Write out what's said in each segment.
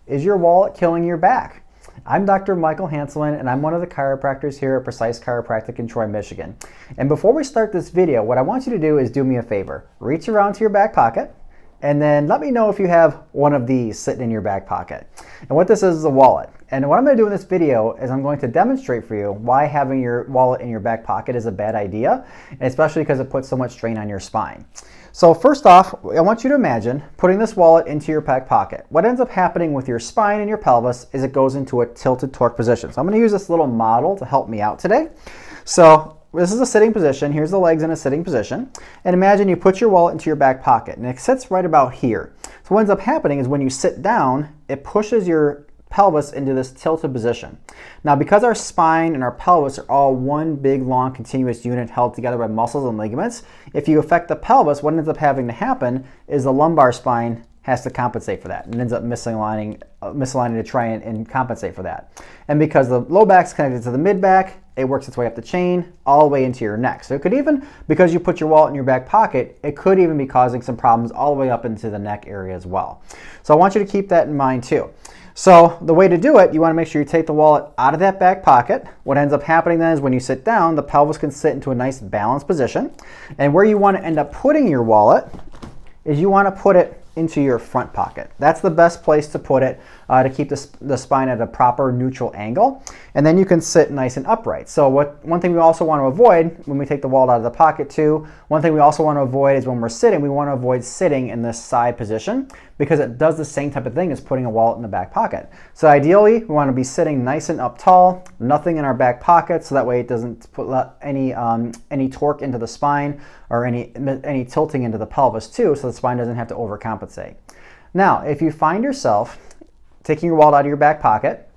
Is your wallet killing your back? I'm Dr. Michael Hanselman, and I'm one of the chiropractors here at Precise Chiropractic in Troy, Michigan. And before we start this video, what I want you to do is do me a favor. Reach around to your back pocket, and then let me know if you have one of these sitting in your back pocket. And what this is a wallet. And what I'm going to do in this video is I'm going to demonstrate for you why having your wallet in your back pocket is a bad idea, and especially because it puts so much strain on your spine. So first off, I want you to imagine putting this wallet into your back pocket. What ends up happening with your spine and your pelvis is it goes into a tilted torque position. So I'm going to use this little model to help me out today. So this is a sitting position. Here's the legs in a sitting position. And imagine you put your wallet into your back pocket and it sits right about here. So what ends up happening is when you sit down, it pushes your pelvis into this tilted position. Now, because our spine and our pelvis are all one big long continuous unit held together by muscles and ligaments, if you affect the pelvis, what ends up having to happen is the lumbar spine has to compensate for that and ends up misaligning to try and compensate for that. And because the low back's connected to the mid back, it works its way up the chain all the way into your neck. So it could even, because you put your wallet in your back pocket, it could even be causing some problems all the way up into the neck area as well. So I want you to keep that in mind too. So the way to do it, you want to make sure you take the wallet out of that back pocket. What ends up happening then is when you sit down, the pelvis can sit into a nice balanced position. And where you want to end up putting your wallet is you want to put it into your front pocket. That's the best place to put it to keep the spine at a proper neutral angle. And then you can sit nice and upright. So one thing we also want to avoid when we take the wallet out of the pocket too, one thing we also want to avoid is when we're sitting, we want to avoid sitting in this side position because it does the same type of thing as putting a wallet in the back pocket. So ideally, we want to be sitting nice and up tall, nothing in our back pocket, so that way it doesn't put any torque into the spine or any tilting into the pelvis too, so the spine doesn't have to overcompensate. Now, if you find yourself taking your wallet out of your back pocket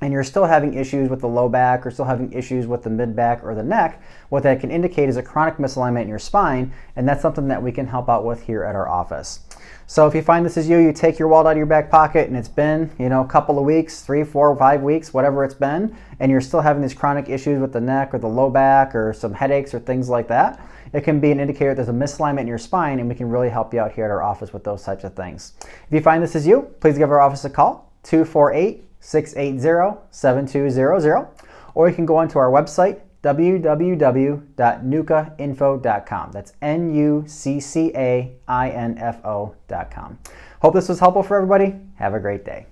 and you're still having issues with the low back or still having issues with the mid back or the neck, what that can indicate is a chronic misalignment in your spine, and that's something that we can help out with here at our office. So if you find this is you take your wallet out of your back pocket and it's been, a couple of weeks, 3, 4, 5 weeks, whatever it's been, and you're still having these chronic issues with the neck or the low back or some headaches or things like that, it can be an indicator there's a misalignment in your spine, and we can really help you out here at our office with those types of things. If you find this is you, please give our office a call, 248-680-7200, or you can go onto our website, www.nucainfo.com. That's NUCCAINFO.com. Hope this was helpful for everybody. Have a great day.